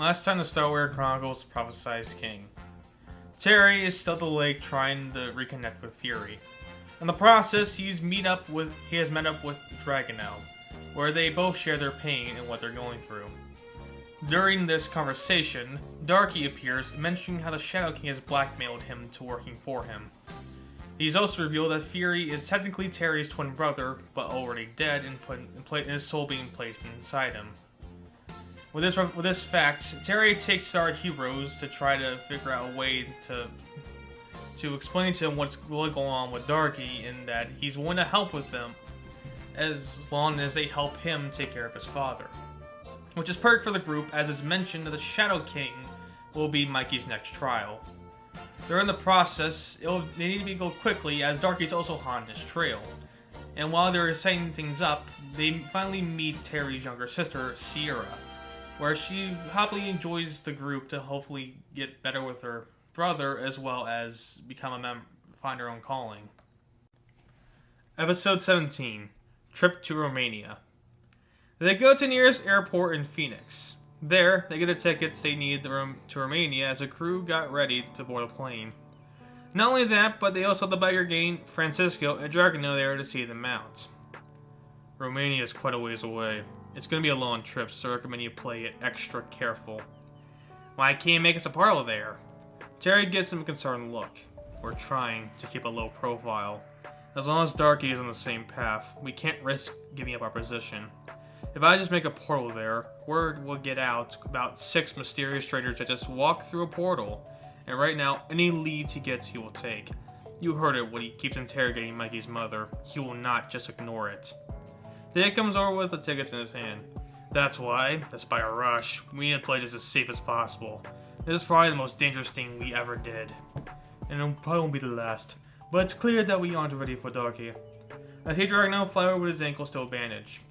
Last time the Star Wars Chronicles Prophesied King. Terry is still at the lake trying to reconnect with Fury. In the process, he has met up with Dragonel, where they both share their pain and what they're going through. During this conversation, Darky appears, mentioning how the Shadow King has blackmailed him to working for him. He's also revealed that Fury is technically Terry's twin brother, but already dead and his soul being placed inside him. With this fact, Terry takes our heroes to try to figure out a way to explain to him what's really going on with Darky, and that he's willing to help with them as long as they help him take care of his father. Which is perfect for the group, as is mentioned that the Shadow King will be Mikey's next trial. During the process, they need to go quickly, as Darky's also on his trail. And while they're setting things up, they finally meet Terry's younger sister, Sierra, where she happily enjoys the group to hopefully get better with her brother, as well as find her own calling. Episode 17, Trip to Romania. They go to nearest airport in Phoenix. There, they get the tickets they need to Romania as the crew got ready to board a plane. Not only that, but they also have the beggar gang, Francisco, and Dragonel there to see them out. Romania is quite a ways away. It's going to be a long trip, so I recommend you play it extra careful. Why can't you make us a portal there? Terry gives him a concerned look. We're trying to keep a low profile. As long as Darky is on the same path, we can't risk giving up our position. If I just make a portal there, word will get out about 6 mysterious traders that just walk through a portal, and right now, any leads he gets, he will take. You heard it when he keeps interrogating Mikey's mother. He will not just ignore it. Dave comes over with the tickets in his hand. That's why, despite our rush, we need to play this as safe as possible. This is probably the most dangerous thing we ever did. And it probably won't be the last. But it's clear that we aren't ready for Darky. I see Dragonel fly over with his ankle still bandaged.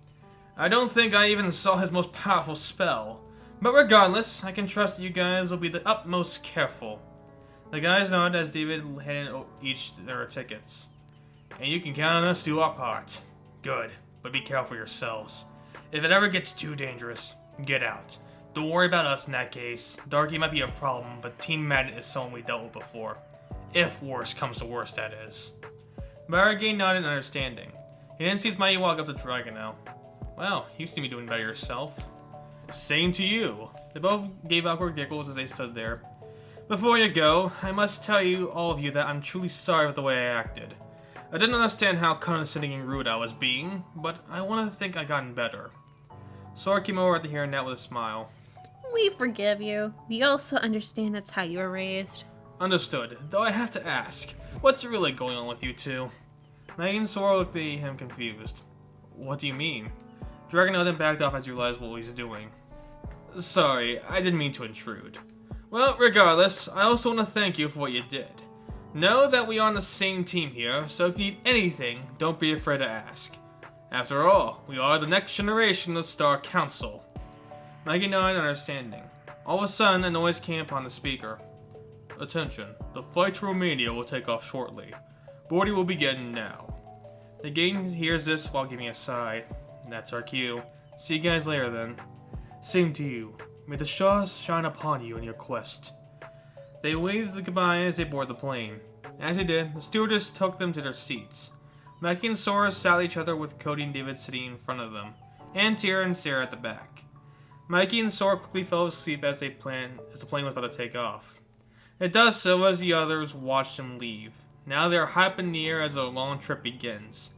I don't think I even saw his most powerful spell. But regardless, I can trust that you guys will be the utmost careful. The guys nod as David handed each their tickets. And you can count on us to do our part. Good, but be careful yourselves. If it ever gets too dangerous, get out. Don't worry about us in that case. Darky might be a problem, but Team Magnet is someone we dealt with before. If worse comes to worse, that is. Barragay nodded in understanding. He then sees Mighty walk up to Dragonel. Well, you seem to be doing better yourself. Same to you. They both gave awkward giggles as they stood there. Before you go, I must tell you, all of you, that I'm truly sorry for the way I acted. I didn't understand how condescending and rude I was being, but I want to think I've gotten better. Sora came over at the hearing that with a smile. We forgive you. We also understand that's how you were raised. Understood, though I have to ask, what's really going on with you two? Maggie and Sora looked at him confused. What do you mean? Dragonel then backed off as he realized what he was doing. Sorry, I didn't mean to intrude. Well, regardless, I also want to thank you for what you did. Know that we are on the same team here, so if you need anything, don't be afraid to ask. After all, we are the next generation of Star Council. Maggie nodded in understanding. All of a sudden, a noise came upon the speaker. Attention, the flight to Romania will take off shortly. Boarding will begin now. The gang hears this while giving a sigh. That's our cue. See you guys later then. Same to you. May the stars shine upon you in your quest. They waved the goodbye as they board the plane. As they did, the stewardess took them to their seats. Maggie and Sora sat each other with Cody and David sitting in front of them, and Tira and Sarah at the back. Mikey and Sora quickly fell asleep as the plane was about to take off. It does so as the others watched them leave. Now they are high up in the air as the long trip begins.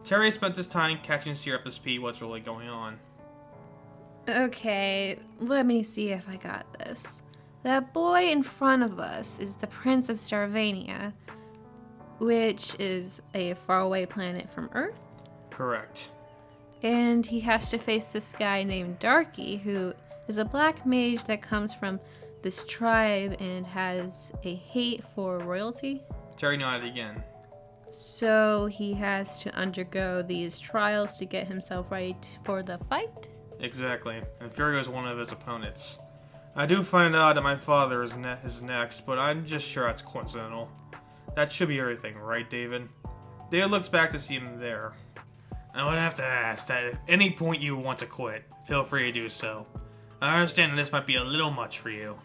Terry spent his time catching Sierra up to speed what's really going on. Okay, let me see if I got this. That boy in front of us is the Prince of Starvania, which is a faraway planet from Earth. Correct. And he has to face this guy named Darky, who is a black mage that comes from this tribe and has a hate for royalty. Terry nodded again. So he has to undergo these trials to get himself ready for the fight? Exactly, and Fury is one of his opponents. I do find out that my father is next, but I'm just sure that's coincidental. That should be everything, right, David? David looks back to see him there. I would have to ask that if at any point you want to quit, feel free to do so. I understand this might be a little much for you.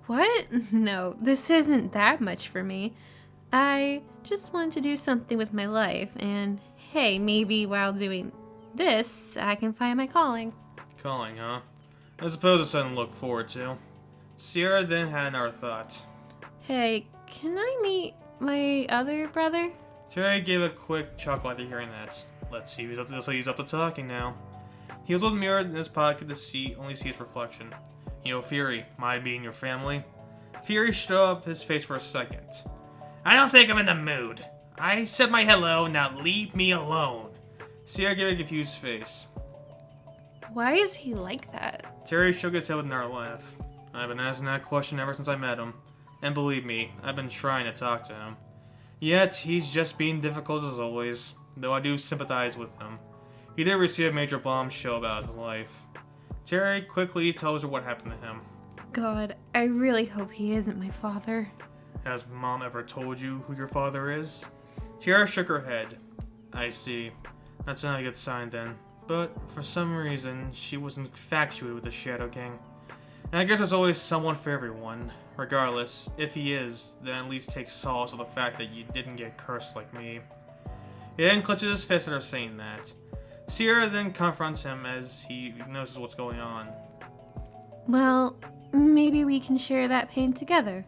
What? No, this isn't that much for me. I just want to do something with my life, and hey, maybe while doing this, I can find my calling. Calling, huh? I suppose it's something to look forward to. Sierra then had another thought. Hey, can I meet my other brother? Terry gave a quick chuckle after hearing that. Let's see, he's up to talking now. He was with a mirror in his pocket to only see his reflection. You know, Fury, my being your family? Fury stood up his face for a second. I don't think I'm in the mood. I said my hello, now leave me alone. Sierra gave a confused face. Why is he like that? Terry shook his head with another laugh. I've been asking that question ever since I met him. And believe me, I've been trying to talk to him. Yet, he's just being difficult as always, though I do sympathize with him. He did receive a major bombshell about his life. Terry quickly tells her what happened to him. God, I really hope he isn't my father. Has Mom ever told you who your father is? Tiara shook her head. I see. That's not a good sign then. But, for some reason, she was infatuated with the Shadow King. And I guess there's always someone for everyone. Regardless, if he is, then at least take solace with the fact that you didn't get cursed like me. He then clutches his fist at her saying that. Sierra then confronts him as he notices what's going on. Well, maybe we can share that pain together.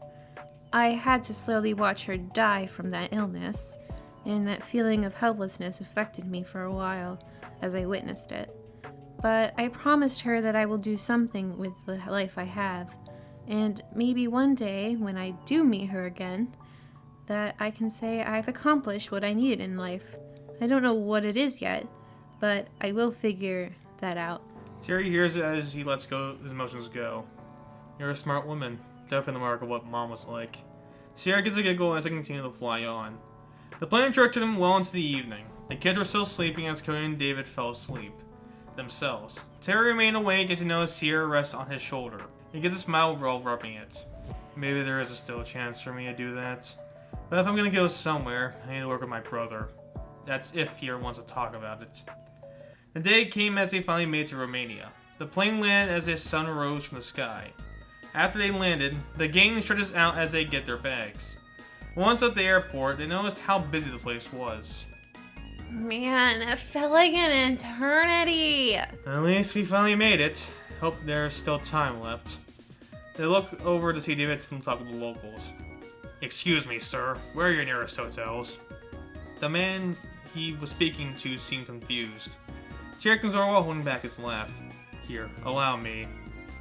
I had to slowly watch her die from that illness, and that feeling of helplessness affected me for a while as I witnessed it. But I promised her that I will do something with the life I have, and maybe one day, when I do meet her again, that I can say I've accomplished what I needed in life. I don't know what it is yet, but I will figure that out. Terry hears it as he lets his emotions go. You're a smart woman. Definitely the mark of what Mom was like. Sierra gets a giggle as they continue to fly on. The plane truck took them well into the evening. The kids were still sleeping as Cody and David fell asleep themselves. Terry remained awake as he noticed Sierra rest on his shoulder. He gets a smile while rubbing it. Maybe there is still a chance for me to do that. But if I'm gonna go somewhere, I need to work with my brother. That's if he ever wants to talk about it. The day came as they finally made it to Romania. The plane landed as the sun rose from the sky. After they landed, the gang stretches out as they get their bags. Once at the airport, they noticed how busy the place was. Man, it felt like an eternity. At least we finally made it. Hope there's still time left. They look over to see David and talk with the locals. Excuse me, sir. Where are your nearest hotels? The man he was speaking to seemed confused. Terry comes over while holding back his laugh. Here, allow me.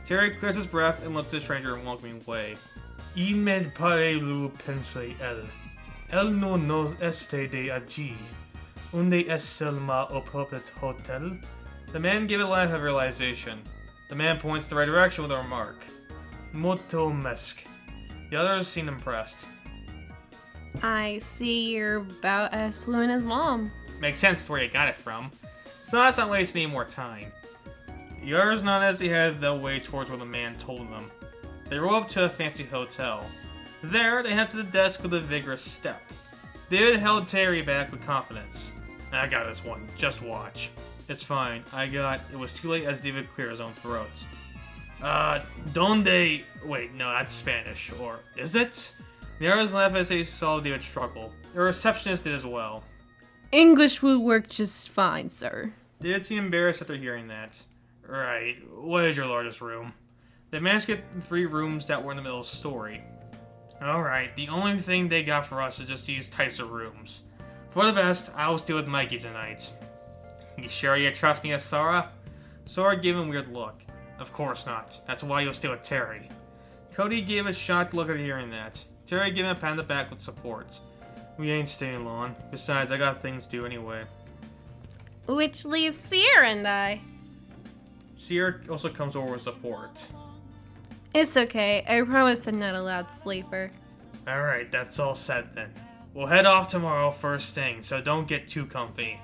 Terry clears his breath and looks at the stranger in a welcoming way. Y me pare lu pense él. Él no nos este de allí. Unde es el más appropriate hotel? The man gave a laugh of realization. The man points the right direction with a remark. Moto mesk. The others seemed impressed. I see you're about as fluent as Mom. Makes sense to where you got it from. So let's not waste any more time. The others nodded as they headed the way towards where the man told them. They rode up to a fancy hotel. There, they headed to the desk with a vigorous step. David held Terry back with confidence. I got this one, just watch. It's fine, it was too late as David cleared his own throat. Donde... Wait, no, that's Spanish, or is it? The others laughed as they saw David struggle. The receptionist did as well. English will work just fine, sir. David seemed embarrassed after hearing that. Right, what is your largest room? They managed to get 3 rooms that were in the middle of the story. Alright, the only thing they got for us is just these types of rooms. For the best, I will stay with Mikey tonight. You sure you trust me as Sarah? Sarah gave him a weird look. Of course not. That's why you'll stay with Terry. Cody gave a shocked look at hearing that. Terry gave him a pat on the back with support. We ain't staying long. Besides, I got things to do anyway. Which leaves Sierra and I. Sierra also comes over with support. It's okay. I promise I'm not a loud sleeper. Alright, that's all set then. We'll head off tomorrow first thing, so don't get too comfy.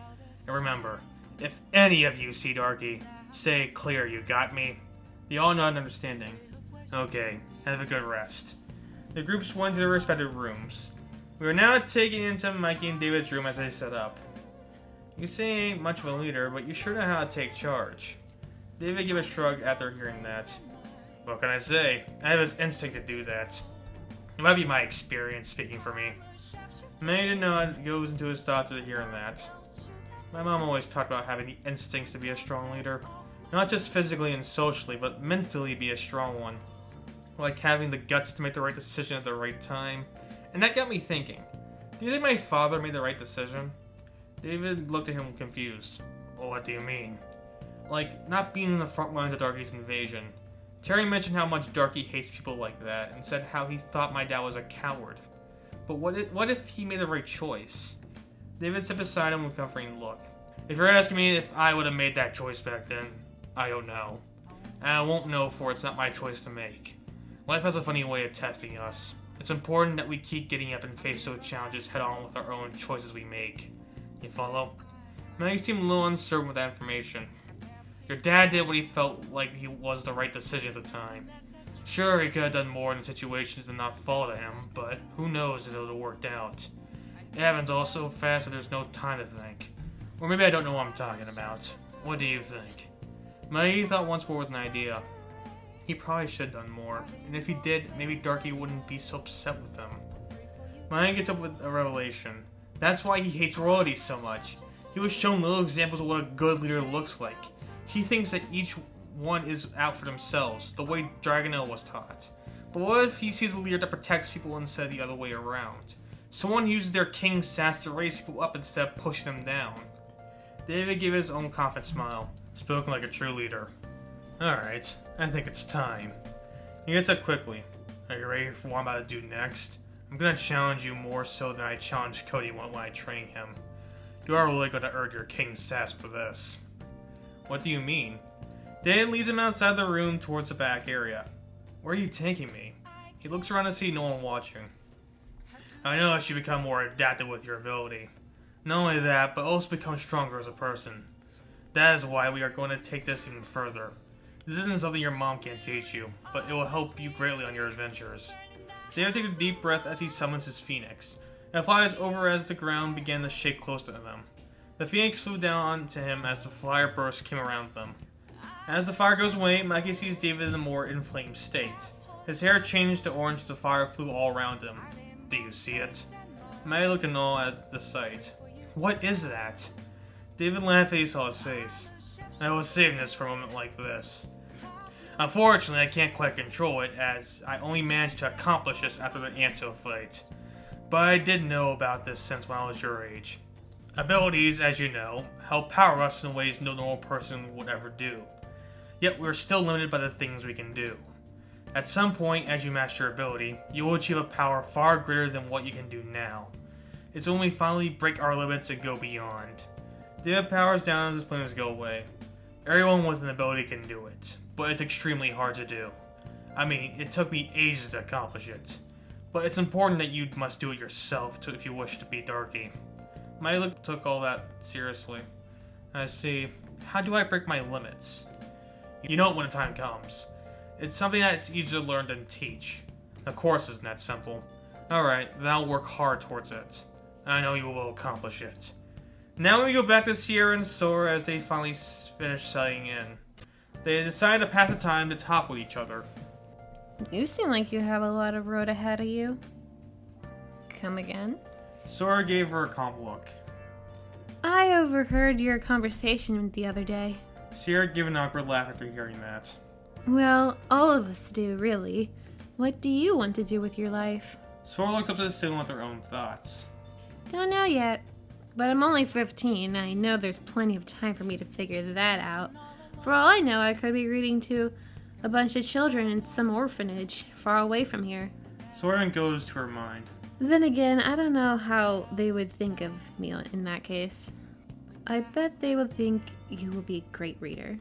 And remember, if any of you see Darky, stay clear, you got me? They all nod in understanding. Okay, have a good rest. The groups went to their respective rooms. We are now taken into Mikey and David's room as they set up. You say you ain't much of a leader, but you sure know how to take charge. David gave a shrug after hearing that. What can I say? I have this instinct to do that. It might be my experience speaking for me. May did not goes into his thoughts at hearing that. My mom always talked about having the instincts to be a strong leader. Not just physically and socially, but mentally be a strong one. Like having the guts to make the right decision at the right time. And that got me thinking. Do you think my father made the right decision? David looked at him confused. Well, what do you mean? Like, not being in the front lines of Darky's invasion. Terry mentioned how much Darky hates people like that, and said how he thought my dad was a coward. But what if he made the right choice? David stepped beside him with a comforting look. If you're asking me if I would have made that choice back then, I don't know. And I won't know, for it's not my choice to make. Life has a funny way of testing us. It's important that we keep getting up and face those challenges head on with our own choices we make. You follow? Maggie seemed a little uncertain with that information. Your dad did what he felt like he was the right decision at the time. Sure, he could have done more in situations than not fall to him, but who knows if it would have worked out. It happens all so fast that there's no time to think. Or maybe I don't know what I'm talking about. What do you think? Maggie thought once more with an idea. He probably should have done more, and if he did, maybe Darky wouldn't be so upset with him. Maggie gets up with a revelation. That's why he hates royalty so much. He was shown little examples of what a good leader looks like. He thinks that each one is out for themselves, the way Dragonel was taught. But what if he sees a leader that protects people instead of the other way around? Someone uses their king's sass to raise people up instead of pushing them down. David gave his own confident smile, spoken like a true leader. Alright, I think it's time. He gets up quickly. Are you ready for what I'm about to do next? I'm gonna challenge you more so than I challenged Cody when I trained him. You are really gonna earn your king's sass for this. What do you mean? David leads him outside the room towards the back area. Where are you taking me? He looks around to see no one watching. I know that you become more adapted with your ability. Not only that, but also become stronger as a person. That is why we are going to take this even further. This isn't something your mom can't teach you, but it will help you greatly on your adventures. David takes a deep breath as he summons his phoenix. It flies over as the ground began to shake close to them. The phoenix flew down to him as the fire burst came around them. As the fire goes away, Mikey sees David in a more inflamed state. His hair changed to orange as the fire flew all around him. Do you see it? Maggie looked in awe at the sight. What is that? David laughed as he saw his face. I was saving this for a moment like this. Unfortunately, I can't quite control it, as I only managed to accomplish this after the Anto fight. But I did know about this since when I was your age. Abilities, as you know, help power us in ways no normal person would ever do. Yet we're still limited by the things we can do. At some point, as you master your ability, you will achieve a power far greater than what you can do now. It's when we finally break our limits and go beyond. David powers down as his flames go away. Everyone with an ability can do it, but it's extremely hard to do. I mean, it took me ages to accomplish it. But it's important that you must do it yourself if you wish to beat Darky. Miley took all that seriously. I see. How do I break my limits? You know it when the time comes. It's something that's easier to learn than teach. Of course, isn't that simple? Alright, then I'll work hard towards it. I know you will accomplish it. Now we go back to Sierra and Sora as they finally finish settling in. They decide to pass the time to talk with each other. You seem like you have a lot of road ahead of you. Come again? Sora gave her a calm look. I overheard your conversation the other day. Sierra gave an awkward laugh after hearing that. Well, all of us do, really. What do you want to do with your life? Sora looks up to the ceiling with her own thoughts. Don't know yet, but I'm only 15. I know there's plenty of time for me to figure that out. For all I know, I could be reading to a bunch of children in some orphanage far away from here. Sora goes to her mind. Then again, I don't know how they would think of me in that case. I bet they would think you will be a great reader.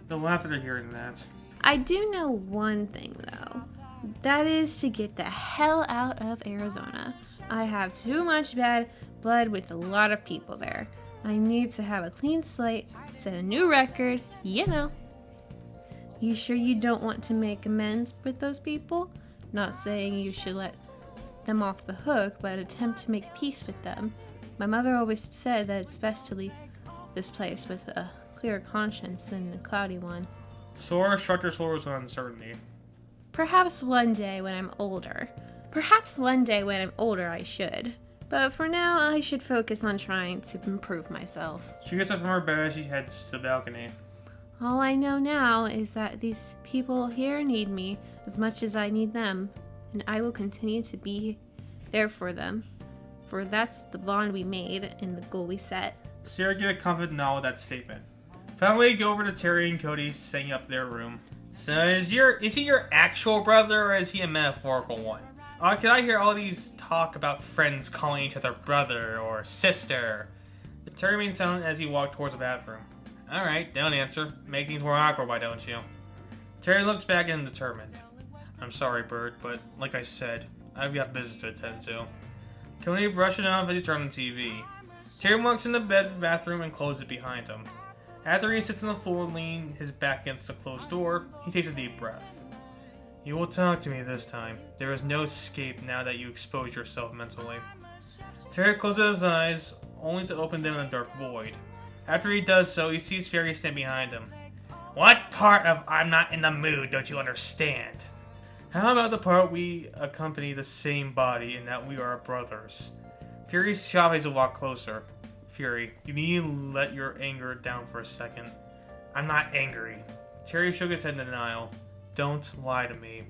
They'll laugh after hearing that. I do know one thing, though. That is to get the hell out of Arizona. I have too much bad blood with a lot of people there. I need to have a clean slate, set a new record, you know. You sure you don't want to make amends with those people? Not saying you should let them off the hook, but attempt to make peace with them. My mother always said that it's best to leave this place with a clear conscience than a cloudy one. Sora shrugged her shoulders with uncertainty. Perhaps one day when I'm older. Perhaps one day when I'm older I should. But for now, I should focus on trying to improve myself. She gets up from her bed as she heads to the balcony. All I know now is that these people here need me as much as I need them, and I will continue to be there for them. For that's the bond we made and the goal we set. Sierra gave a confident nod with that statement. Finally, we go over to Terry and Cody setting up their room. So, is he your actual brother, or is he a metaphorical one? Can I hear all these talk about friends calling each other brother or sister? But Terry remained silent as he walked towards the bathroom. Alright, don't answer. Make things more awkward, why don't you? Terry looks back at him determined. I'm sorry, Bert, but like I said, I've got business to attend to. Cody brushed it off as he turned on the TV. Terry walks in the bathroom and closes it behind him. After he sits on the floor, leaning his back against the closed door, he takes a deep breath. You will talk to me this time. There is no escape now that you expose yourself mentally. Terry closes his eyes, only to open them in a dark void. After he does so, he sees Fury stand behind him. What part of I'm not in the mood don't you understand? How about the part we accompany the same body and that we are brothers? Fury shouts to walk closer. Fury, you need to let your anger down for a second. I'm not angry. Terry shook his head in denial. Don't lie to me.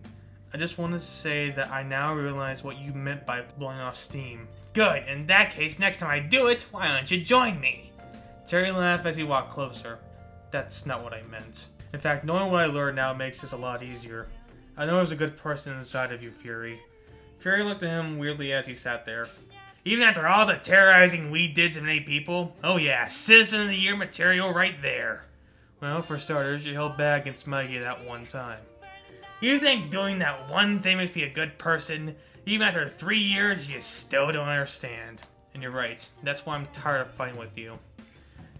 I just want to say that I now realize what you meant by blowing off steam. Good, in that case, next time I do it, why don't you join me? Terry laughed as he walked closer. That's not what I meant. In fact, knowing what I learned now makes this a lot easier. I know there's a good person inside of you, Fury. Fury looked at him weirdly as he sat there. Even after all the terrorizing we did to many people? Oh yeah, Citizen of the Year material right there. Well, for starters, you held back against Mikey that one time. You think doing that one thing makes me a good person? Even after 3 years, you still don't understand. And you're right, that's why I'm tired of fighting with you.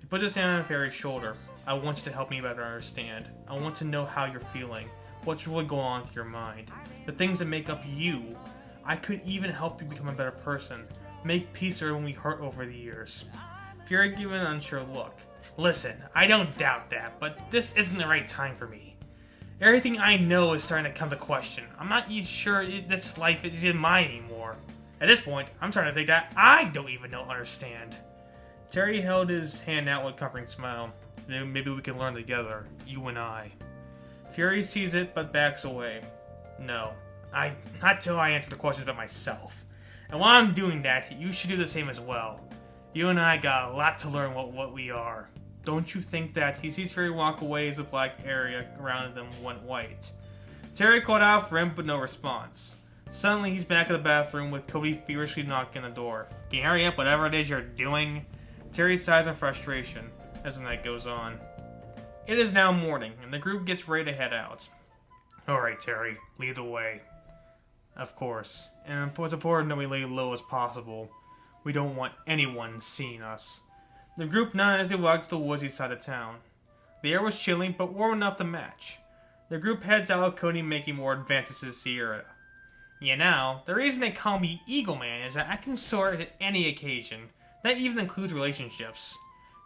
He puts his hand on Fury's shoulder. I want you to help me better understand. I want to know how you're feeling. What's really going on through your mind. The things that make up you. I could even help you become a better person. Make peace with when we hurt over the years. Fury gave an unsure look. Listen, I don't doubt that, but this isn't the right time for me. Everything I know is starting to come to question. I'm not even sure this life is even mine anymore. At this point, I'm starting to think that I don't even understand. Terry held his hand out with a comforting smile. Maybe we can learn together, you and I. Fury sees it, but backs away. No, not till I answer the questions about myself. And while I'm doing that, you should do the same as well. You and I got a lot to learn what we are. Don't you think that? He sees Fury walk away as the black area around them went white. Terry called out for him, but no response. Suddenly, he's back in the bathroom with Cody feverishly knocking on the door. Can you hurry up whatever it is you're doing? Terry sighs in frustration as the night goes on. It is now morning, and the group gets ready to head out. Alright, Terry, lead the way. Of course, and it's important that we lay low as possible. We don't want anyone seeing us. The group nodded as they walked to the woods east side of town. The air was chilly, but warm enough to match. The group heads out with Cody making more advances to Sierra. You know, the reason they call me Eagle Man is that I can soar at any occasion. That even includes relationships.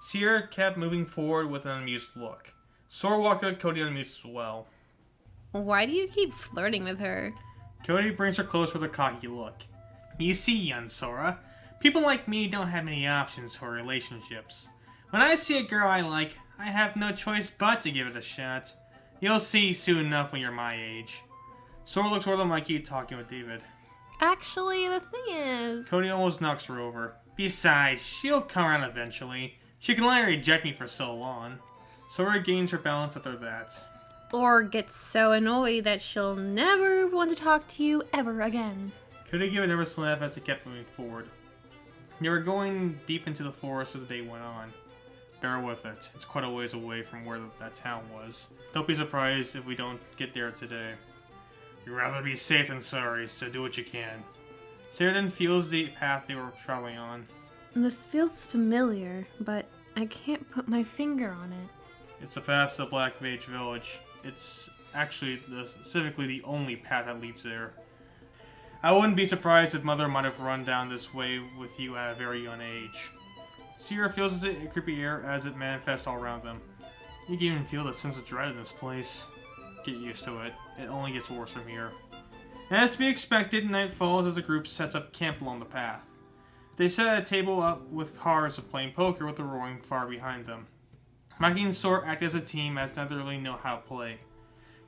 Sierra kept moving forward with an amused look. Sora walked with Cody unamused as well. Why do you keep flirting with her? Cody brings her close with a cocky look. You see, young Sora, people like me don't have many options for relationships. When I see a girl I like, I have no choice but to give it a shot. You'll see soon enough when you're my age. Sora looks over to Mikey talking with David. Actually, the thing is... Cody almost knocks her over. Besides, she'll come around eventually. She can only reject me for so long. Sora gains her balance after that. Or gets so annoyed that she'll never want to talk to you ever again. Cody gave a nervous laugh as they kept moving forward. They were going deep into the forest as the day went on. Bear with it. It's quite a ways away from where that town was. Don't be surprised if we don't get there today. You'd rather be safe than sorry, so do what you can. Sheridan feels the path they were traveling on. This feels familiar, but I can't put my finger on it. It's the path to the Black Mage Village. It's actually specifically the only path that leads there. I wouldn't be surprised if Mother might have run down this way with you at a very young age. Sierra feels the creepy air as it manifests all around them. You can even feel the sense of dread in this place. get used to it. It only gets worse from here. As to be expected, night falls as the group sets up camp along the path. They set a table up with cards of playing poker with the roaring fire behind them. Mikey and Sora act as a team as neither really know how to play.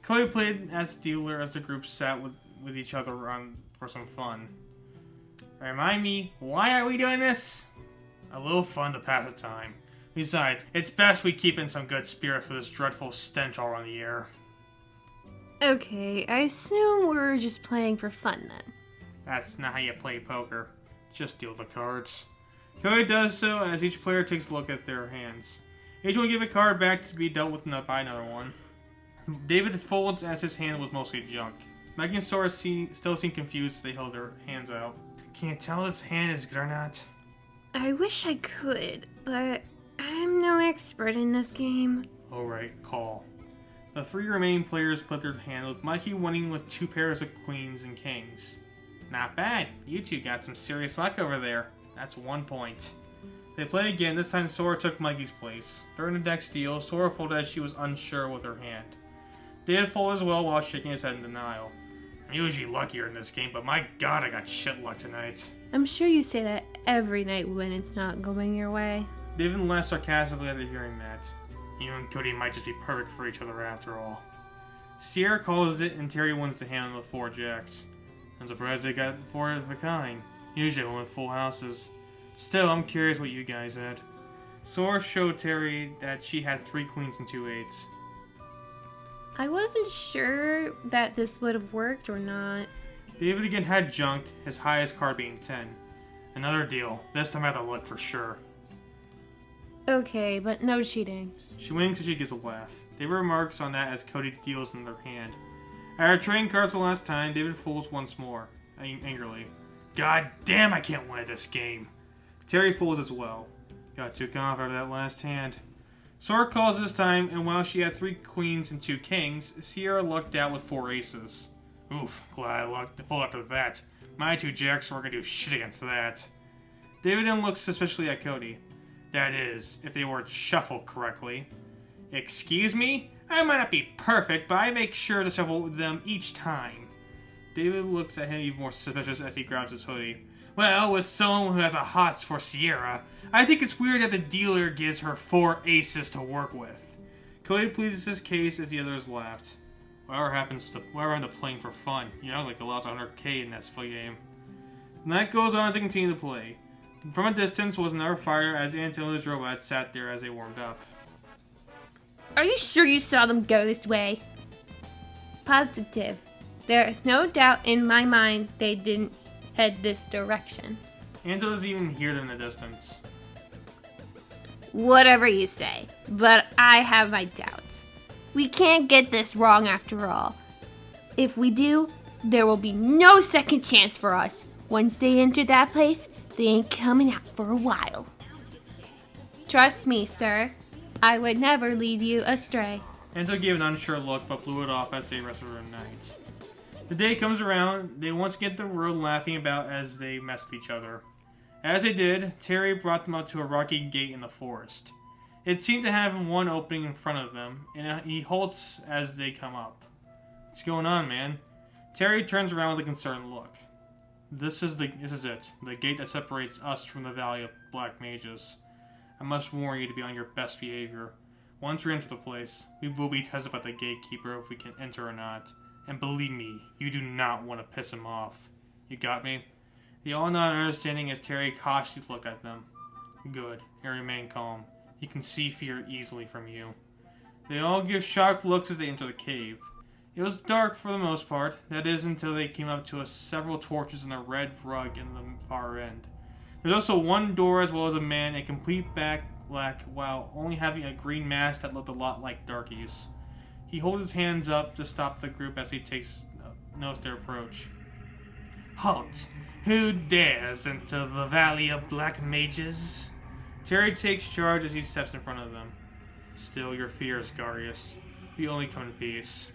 Cody played as dealer as the group sat with each other around for some fun. Remind me, why are we doing this? A little fun to pass the time. Besides, it's best we keep in some good spirits for this dreadful stench all around the air. Okay, I assume we're just playing for fun then. That's not how you play poker. Just deal the cards. Cody does so as each player takes a look at their hands. Each will give a card back to be dealt with by another one. David folds as his hand was mostly junk. Maggie and Sora still seem confused as they hold their hands out. Can you tell this hand is good or not? I wish I could, but I'm no expert in this game. Alright, call. The 3 remaining players put their hand, with Mikey winning with 2 pairs of queens and kings. Not bad. You two got some serious luck over there. That's 1 point. They play again. This time Sora took Mikey's place. During the deck steal, Sora folded as she was unsure with her hand. David folded as well while shaking his head in denial. I'm usually luckier in this game, but my god, I got shit luck tonight. I'm sure you say that every night when it's not going your way. David laughed sarcastically after hearing that. You and Cody might just be perfect for each other after all. Sierra calls it, and Terry wins the hand with 4 jacks. I'm surprised they got 4 of a kind. Usually I win full houses. Still, I'm curious what you guys had. Sora showed Terry that she had 3 queens and 2 eights. I wasn't sure that this would have worked or not. David again had junked, his highest card being 10. Another deal. This time I have to look for sure. Okay, but no cheating. She winks and she gets a laugh. David remarks on that as Cody deals in their hand. After trading cards the last time, David folds once more, angrily. God damn, I can't win at this game. Terry folds as well. Got too confident after that last hand. Sora calls this time, and while she had 3 queens and 2 kings, Sierra lucked out with 4 aces. Oof, glad I lucked full after that. My 2 jacks weren't gonna do shit against that. David then looks suspiciously at Cody. That is, if they were shuffled correctly. Excuse me? I might not be perfect, but I make sure to shuffle them each time. David looks at him even more suspicious as he grabs his hoodie. Well, with someone who has a hots for Sierra, I think it's weird that the dealer gives her 4 aces to work with. Cody pleads his case as the others laughed. Whatever happened to playing for fun? You know, like a lost 100k in that split game. The night goes on as they continue to play. From a distance was another fire as Antonio's robot sat there as they warmed up. Are you sure you saw them go this way? Positive. There is no doubt in my mind they didn't head this direction. Anto's even hear them in the distance. Whatever you say, but I have my doubts. We can't get this wrong after all. If we do, there will be no second chance for us. Once they enter that place, they ain't coming out for a while. Trust me, sir. I would never lead you astray. Anto gave an unsure look, but blew it off as they rested for the night. The day comes around, they once get the road laughing about as they mess with each other. As they did, Terry brought them up to a rocky gate in the forest. It seemed to have one opening in front of them, and he halts as they come up. What's going on, man? Terry turns around with a concerned look. This is it, the gate that separates us from the Valley of Black Mages. I must warn you to be on your best behavior. Once we enter the place, we will be tested by the gatekeeper if we can enter or not. And believe me, you do not want to piss him off. You got me? They all nod understanding as Terry cautiously looked at them. Good, and remain calm. He can see fear easily from you. They all give shocked looks as they enter the cave. It was dark for the most part, that is until they came up to several torches and a red rug in the far end. There's also one door as well as a man in complete black while only having a green mask that looked a lot like Darky's. He holds his hands up to stop the group as he notes their approach. Halt! Who dares enter the Valley of Black Mages? Terry takes charge as he steps in front of them. Still your fears, Garius. We only come in peace.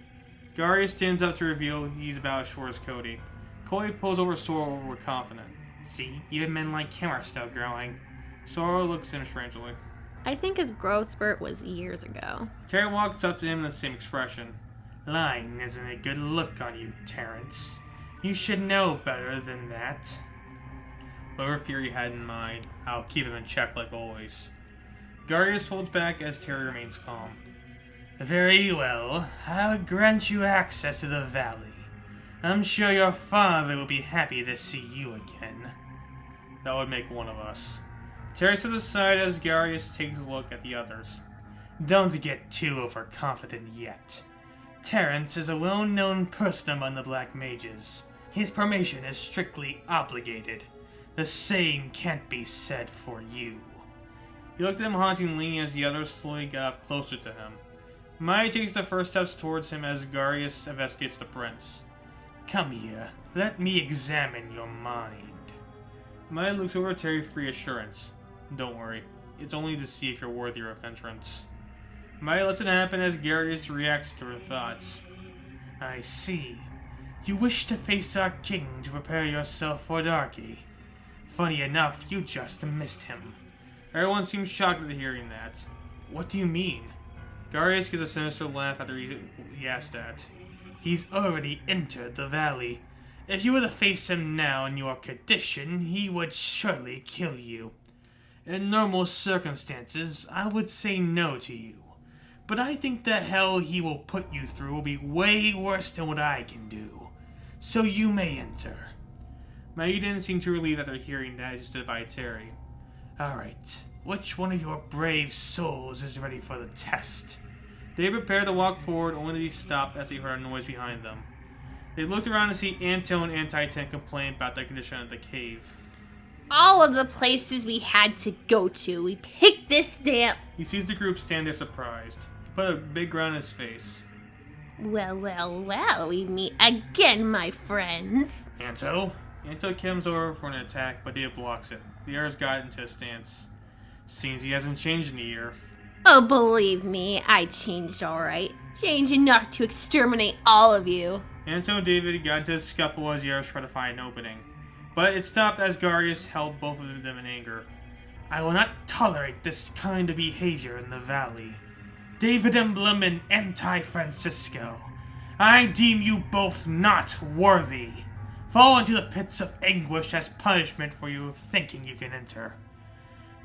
Garius stands up to reveal he's about as short as Cody. Cody pulls over Sora with confident. See, even men like him are still growing. Sora looks at him strangely. I think his growth spurt was years ago. Terry walks up to him in the same expression. Lying isn't a good look on you, Terrence. You should know better than that. Whatever fear you had in mind, I'll keep him in check like always. Garius holds back as Terry remains calm. Very well, I'll grant you access to the valley. I'm sure your father will be happy to see you again. That would make one of us. Terry steps aside as Garius takes a look at the others. Don't get too overconfident yet. Terrence is a well-known person among the Black Mages. His permission is strictly obligated. The same can't be said for you. He looked at him hauntingly as the others slowly got up closer to him. Mai takes the first steps towards him as Garius investigates the prince. Come here, let me examine your mind. Mai looks over at Terry for reassurance. Don't worry, it's only to see if you're worthy of entrance. Mai lets it happen as Garius reacts to her thoughts. I see. You wish to face our king to prepare yourself for Darky. Funny enough, you just missed him. Everyone seems shocked at hearing that. What do you mean? Garius gives a sinister laugh after he asked that. He's already entered the valley. If you were to face him now in your condition, he would surely kill you. In normal circumstances, I would say no to you. But I think the hell he will put you through will be way worse than what I can do. So you may enter. Maggie didn't seem too relieved after hearing that as he stood by Terry. Alright, which one of your brave souls is ready for the test? They prepared to walk forward only to be stopped as they heard a noise behind them. They looked around to see Anto and Anti-Ten complain about the condition of the cave. All of the places we had to go to, we picked this damn... He sees the group stand there surprised. He put a big grin on his face. Well, we meet again, my friends. Anto comes over for an attack, but Dave blocks it. The others got into a stance. Seems he hasn't changed in a year. Oh, believe me, I changed alright. Changed enough to exterminate all of you. Anto and David got into a scuffle as the others tried to find an opening. But it stopped as Garius held both of them in anger. I will not tolerate this kind of behavior in the valley. David Emblem and Anti-Francisco, I deem you both not worthy. Fall into the pits of anguish as punishment for you thinking you can enter.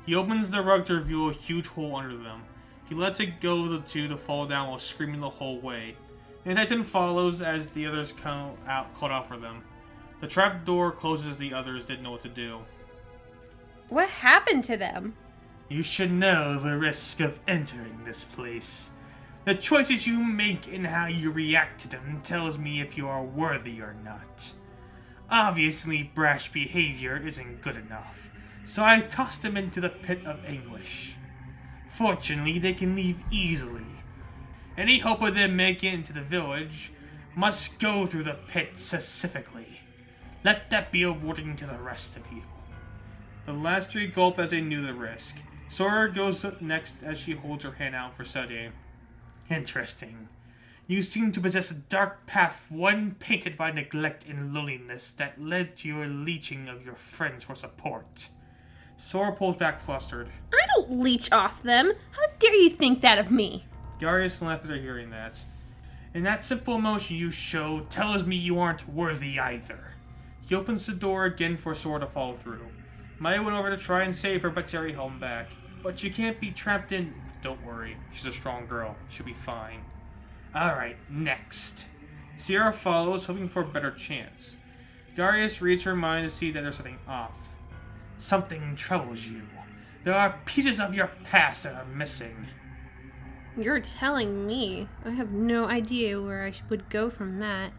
He opens the rug to reveal a huge hole under them. He lets it go the two to fall down while screaming the whole way. The Titan follows as the others come out caught off for them. The trap door closes as the others didn't know what to do. What happened to them? You should know the risk of entering this place. The choices you make and how you react to them tells me if you are worthy or not. Obviously, brash behavior isn't good enough, so I tossed them into the pit of anguish. Fortunately, they can leave easily. Any hope of them making it into the village must go through the pit specifically. Let that be a warning to the rest of you. The last three gulp as they knew the risk. Sora goes up next as she holds her hand out for studying. Interesting. You seem to possess a dark path, one painted by neglect and loneliness, that led to your leeching of your friends for support. Sora pulls back flustered. I don't leech off them. How dare you think that of me? Garius laughed after hearing that. And that simple emotion you show tells me you aren't worthy either. He opens the door again for Sora to follow through. Maya went over to try and save her, but Terry held him back. But you can't be trapped in... Don't worry, she's a strong girl. She'll be fine. Alright, next. Sierra follows, hoping for a better chance. Garius reads her mind to see that there's something off. Something troubles you. There are pieces of your past that are missing. You're telling me. I have no idea where I would go from that,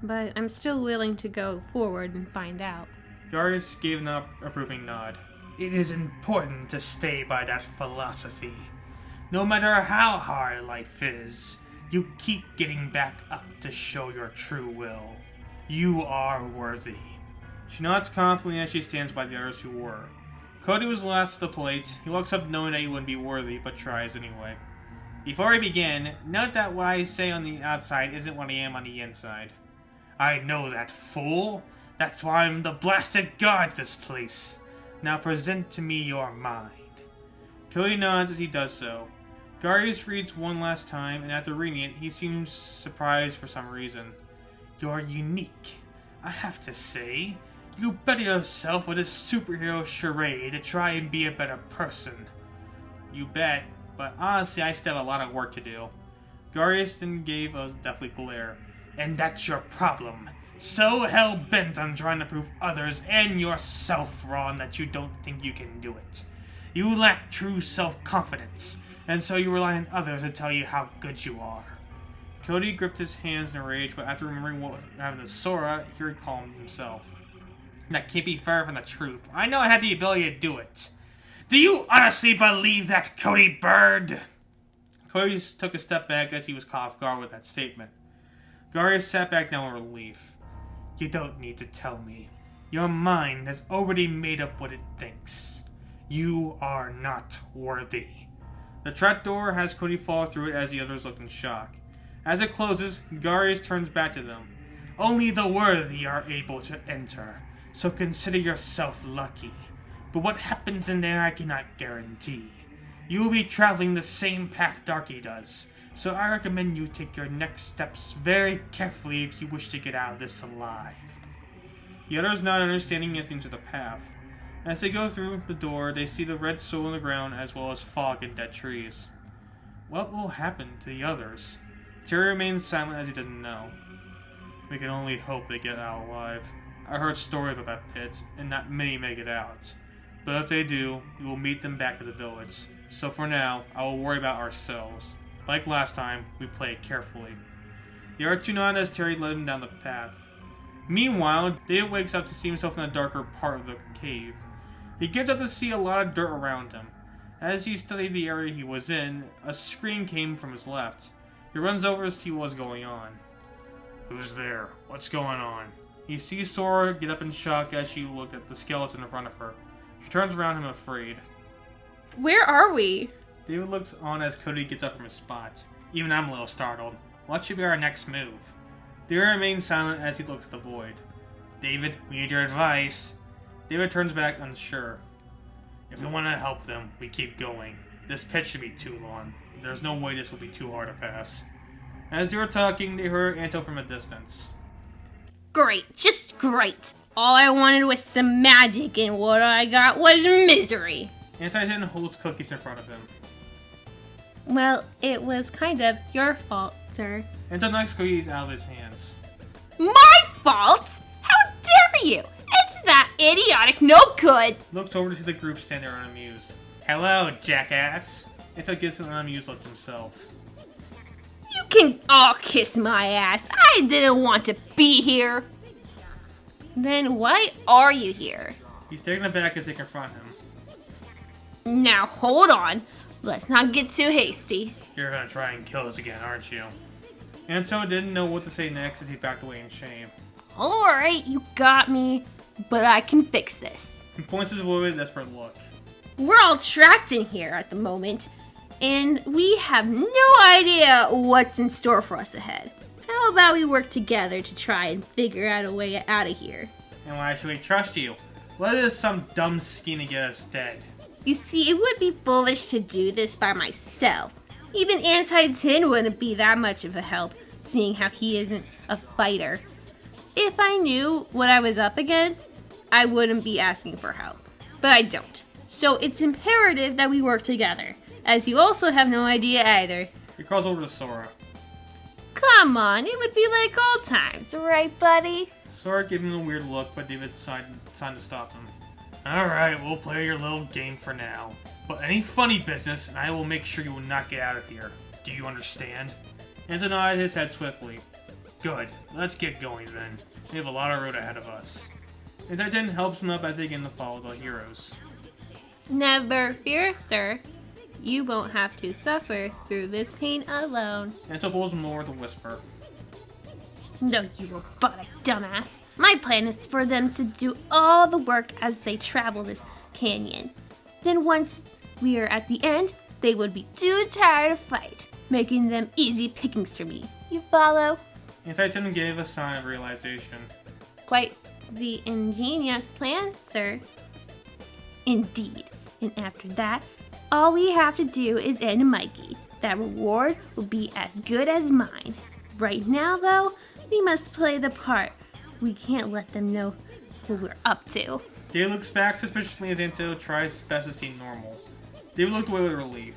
but I'm still willing to go forward and find out. Garius gave an approving nod. It is important to stay by that philosophy. No matter how hard life is, you keep getting back up to show your true will. You are worthy. She nods confidently as she stands by the others who were. Cody was last to the plate. He walks up knowing that he wouldn't be worthy, but tries anyway. Before I begin, note that what I say on the outside isn't what I am on the inside. I know that, fool. That's why I'm the blasted guard of this place. Now present to me your mind. Cody nods as he does so. Garius reads one last time, and after reading it, he seems surprised for some reason. You're unique, I have to say. You better yourself with a superhero charade to try and be a better person. You bet, but honestly I still have a lot of work to do. Garius then gave a deathly glare. And that's your problem. So hell-bent on trying to prove others and yourself wrong that you don't think you can do it. You lack true self-confidence, and so you rely on others to tell you how good you are. Cody gripped his hands in a rage, but after remembering what happened to Sora, he recalled himself. That can't be far from the truth. I know I had the ability to do it. Do you honestly believe that, Cody Bird? Cody took a step back as he was caught off guard with that statement. Garius sat back down with relief. You don't need to tell me. Your mind has already made up what it thinks. You are not worthy. The trapdoor has Cody fall through it as the others look in shock. As it closes, Garius turns back to them. Only the worthy are able to enter, so consider yourself lucky. But what happens in there I cannot guarantee. You will be traveling the same path Darky does, so I recommend you take your next steps very carefully if you wish to get out of this alive. The others not understanding anything to the path. As they go through the door, they see the red soil on the ground as well as fog and dead trees. What will happen to the others? Terry remains silent as he doesn't know. We can only hope they get out alive. I heard stories about that pit, and not many make it out. But if they do, we will meet them back at the village. So for now, I will worry about ourselves. Like last time, we play it carefully. The R2 nodded as Terry led him down the path. Meanwhile, David wakes up to see himself in a darker part of the cave. He gets up to see a lot of dirt around him. As he studied the area he was in, a scream came from his left. He runs over to see what's going on. Who's there? What's going on? He sees Sora get up in shock as she looked at the skeleton in front of her. She turns around him afraid. Where are we? David looks on as Cody gets up from his spot. Even I'm a little startled. What should be our next move? David remains silent as he looks at the void. David, we need your advice. David turns back unsure. If we want to help them, we keep going. This pit should be too long. There's no way this will be too hard to pass. As they were talking, they heard Anto from a distance. Great, just great. All I wanted was some magic, and what I got was misery. Anti-Titan holds cookies in front of him. Well, it was kind of your fault, sir. Anto knocks cookies out of his hands. My fault? How dare you? It's that idiotic no good. Looks over to see the group stand there unamused. Hello, jackass. Anto gives an unamused look himself. You can all kiss my ass. I didn't want to be here. Then why are you here? He's taken aback as they confront him. Now hold on. Let's not get too hasty. You're gonna try and kill us again, aren't you? Anto didn't know what to say next as he backed away in shame. Alright, you got me. But I can fix this. He points his boy with a desperate look. We're all trapped in here at the moment, and we have no idea what's in store for us ahead. How about we work together to try and figure out a way out of here? And why should we trust you? What is some dumb scheme to get us dead? You see, it would be foolish to do this by myself. Even Anti-Tin wouldn't be that much of a help, seeing how he isn't a fighter. If I knew what I was up against, I wouldn't be asking for help. But I don't. So it's imperative that we work together, as you also have no idea either. He calls over to Sora. Come on, it would be like old times, right, buddy? Sora gave him a weird look, but David signed to stop him. Alright, we'll play your little game for now. But any funny business, and I will make sure you will not get out of here. Do you understand? Anto nodded his head swiftly. Good, let's get going then. We have a lot of road ahead of us. Anti-Titan helps him up as they begin to follow the heroes. Never fear, sir. You won't have to suffer through this pain alone. Anto pulls him lower with a whisper. No, you robotic dumbass. My plan is for them to do all the work as they travel this canyon. Then once we are at the end, they would be too tired to fight, making them easy pickings for me. You follow? Anti-Titan gave a sign of realization. Quite the ingenious plan, sir. Indeed. And after that, all we have to do is end Mikey. That reward will be as good as mine. Right now, though, we must play the part. We can't let them know what we're up to. David looks back suspiciously as Anto tries his best to seem normal. David looked away with relief.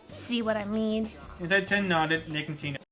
See what I mean? Inside 10 nodded, and they continued.